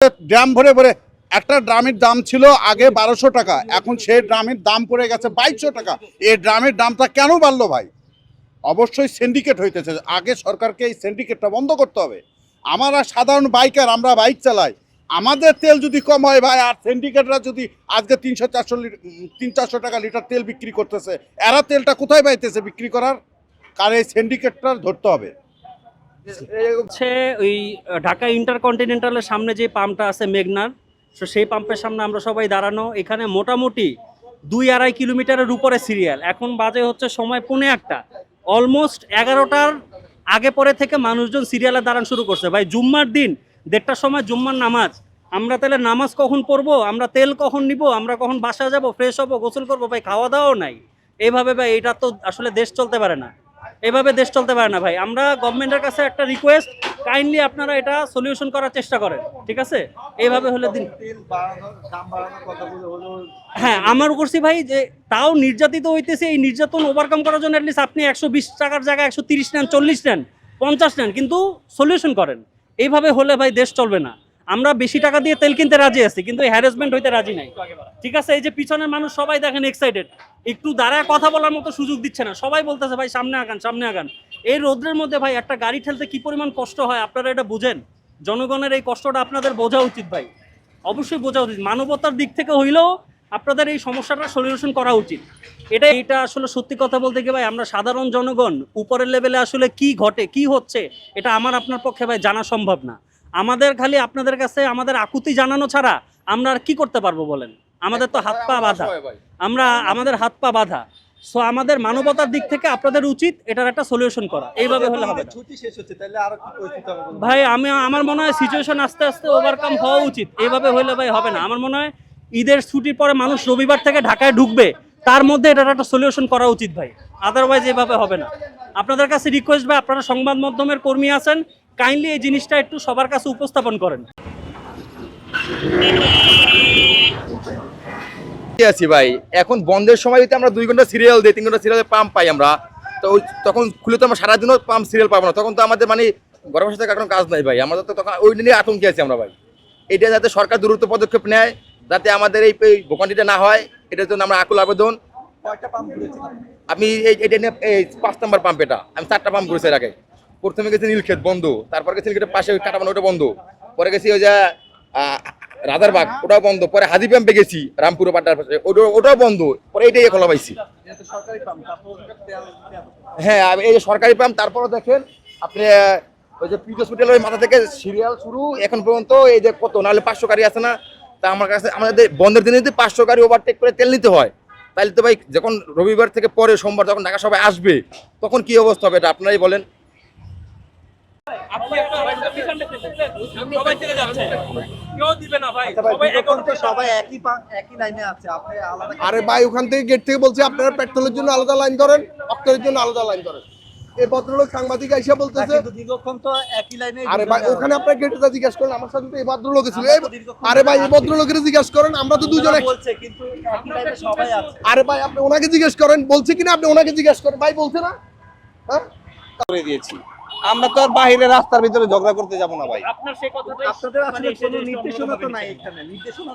Drum ভরে ভরে একটা ড্রামের দাম ছিল আগে 1200 টাকা, এখন সেই ড্রামের দাম পড়ে গেছে 2200 টাকা। এই ড্রামের দামটা কেন বাড়লো ভাই? অবশ্যই সিন্ডিকেট হইতেছে। আগে সরকারকে এই সিন্ডিকেটটা বন্ধ করতে হবে। আমরা সাধারণ বাইকার, আমরা বাইক চালাই, আমাদের তেল যদি কম হয় ভাই, আর সিন্ডিকেটরা যদি আজকে 300-400 টাকা লিটার তেল বিক্রি করতেছে, এরা তেলটা কোথায় পাইতেছে বিক্রি করার? কারণ এই সিন্ডিকেটটা ধরতে হবে। হচ্ছে ওই ঢাকা ইন্টারকন্টিনেন্টালের সামনে যে পাম্পটা আছে মেঘনার, তো সেই পাম্পের সামনে আমরা সবাই দাঁড়ানো। এখানে মোটামুটি 2-2.5 কিলোমিটারের উপরে সিরিয়াল। এখন বাজে হচ্ছে সময় 1:45। অলমোস্ট 11টার আগে পরে থেকে মানুষজন সিরিয়ালে দাঁড়ান শুরু করছে। ভাই জুম্মার দিন 1:30টার সময় জুম্মার নামাজ, আমরা তাহলে নামাজ কখন পড়বো, আমরা তেল কখন নিব, আমরা কখন বাসায় যাব, ফ্রেশ হবো, গোসল করবো, ভাই খাওয়া দাওয়াও নাই। এইভাবে ভাই এটা তো আসলে দেশ চলতে পারে না, এভাবে দেশ চলতে পারে না ভাই। আমরা গভর্নমেন্টের কাছে একটা রিকোয়েস্ট, কাইন্ডলি আপনারা এটা সলিউশন করার চেষ্টা করেন, ঠিক আছে? এইভাবে হলে দিন। হ্যাঁ, আমার করছি ভাই যে তাও নির্যাতিত হইতেছে, এই নির্যাতন ওভারকাম করার জন্য অ্যাটলিস্ট আপনি 120 টাকার জায়গায় 130 নেন, 40 নেন, 50 নেন, কিন্তু সলিউশন করেন। এইভাবে হলে ভাই দেশ চলবে না। আমরা বেশি টাকা দিয়ে তেল কিনতে রাজি আছি, কিন্তু এই হ্যারাসমেন্ট হইতে রাজি নাই, ঠিক আছে? এই যে পিছনের মানুষ সবাই দেখেন এক্সাইটেড, একটু দাঁড়ায় কথা বলার মতো সুযোগ দিচ্ছে না, সবাই বলতেছে ভাই সামনে আগান, সামনে আগান। এই রোদ্রের মধ্যে ভাই একটা গাড়ি ঠেলতে কি পরিমাণ কষ্ট হয় আপনারা এটা বুঝেন? জনগণের এই কষ্টটা আপনাদের বোঝা উচিত ভাই, অবশ্যই বোঝা উচিত। মানবতার দিক থেকে হইলেও আপনাদের এই সমস্যাটা সলিউশন করা উচিত। এটা আসলে সত্যি কথা বলতে কি ভাই, আমরা সাধারণ জনগণ উপরের লেভেলে আসলে কি ঘটে কি হচ্ছে এটা আমার আপনার পক্ষে ভাই জানা সম্ভব না। আমাদের খালি আপনাদের কাছে আমাদের আকুতি জানানো ছাড়া আমরা আর কি করতে পারবো বলেন? আমাদের তো হাত পা বাঁধা, আমাদের হাত পা বাঁধা। সো আমাদের মানবতার দিক থেকে আপনাদের উচিত এটার একটা সলিউশন করা। এইভাবে হলে হবে না ভাই। আমার মনে হয় সিচুয়েশন আস্তে আস্তে ওভারকাম হওয়া উচিত। এইভাবে হলে ভাই হবে না। আমার মনে হয় ঈদের ছুটির পরে মানুষ রবিবার থেকে ঢাকায় ঢুকবে, তার মধ্যে এটার একটা সলিউশন করা উচিত ভাই, আদারওয়াইজ এভাবে হবে না। আপনাদের কাছে রিকোয়েস্ট ভাই, আপনারা সংবাদ মাধ্যমের কর্মী আছেন, কাইন্ডলি এই জিনিসটা একটু সবার কাছে উপস্থাপন করেন। আছি ভাই, এখন বন্ধের সময় যদি আমরা 2 ঘন্টা সিরিয়াল দিই, 3 ঘন্টা সিরিয়ালে পাম্প পাই আমরা, তো তখন খুলে তো আমরা সারাদিনও পাম্প সিরিয়াল পাবো না। তখন তো আমাদের মানে গরমের সাথে কোনো কাজ নাই ভাই, আমাদের তো তখন ওই নিয়ে আতঙ্কে আছি আমরা ভাই। এটা যাতে সরকার দ্রুত পদক্ষেপ নেয়, যাতে আমাদের এই ভোগান্তিটা না হয়, এটার জন্য আমরা আকুল আবেদন। আমি এটা নিয়ে 5 নম্বর পাম্প, এটা আমি 4টা পাম্প করেছি এর আগে। প্রথমে গেছি নীলক্ষেত বন্ধ, তারপর গেছি নীলক্ষেতের পাশে কাটাবানো, ওটা বন্ধ। পরে গেছি ওই যে রাজারবাগ, ওটাও বন্ধ। পরে হাজি পাম্পে গেছি রামপুর পাড্ডার পাশে, ওটাও বন্ধ। পরে এইটাই খোলা পাইছি। হ্যাঁ, এই যে সরকারি পাম্প। তারপরে দেখেন আপনি ওই যে পিট হসপিটালের মাথা থেকে সিরিয়াল শুরু এখন পর্যন্ত, এই যে কত নাহলে 500 গাড়ি আছে না? তা আমার কাছে আমাদের বন্ধের দিনে যদি 500 গাড়ি ওভারটেক করে তেল নিতে হয়, তাহলে তো ভাই যখন রবিবার থেকে পরে সোমবার যখন ঢাকা সবাই আসবে, তখন কি অবস্থা হবে এটা আপনারাই বলেন। আরে ভাই, ওখান থেকে গেট থেকে বলছে আপনারা পেট্রোলের জন্য আলাদা লাইন করেন, অক্টের জন্য আলাদা লাইন করেন। এই ভদ্রলোক সাংবাদিক আইসা বলতেছে আরে ভাই, ওখানে আপনার গেটে জিজ্ঞাসা করেন, আমার সাথে তো এই ভদ্রলোক ছিল। আরে ভাই, এই ভদ্রলোকের জিজ্ঞাসা করেন, আমরা তো দুজনে। আরে ভাই, আপনি ওনাকে জিজ্ঞেস করেন বলছে কিনা, আপনি ওনাকে জিজ্ঞেস করেন। ভাই বলছে না? হ্যাঁ, করে দিয়েছি। আমরা তো আর বাইরে রাস্তার ভিতরে ঝগড়া করতে যাব না ভাই। আপনার সেই কথাটাই, আপনাদের আসলে কোনো নির্দেশনা তো নাই এখানে, নির্দেশনা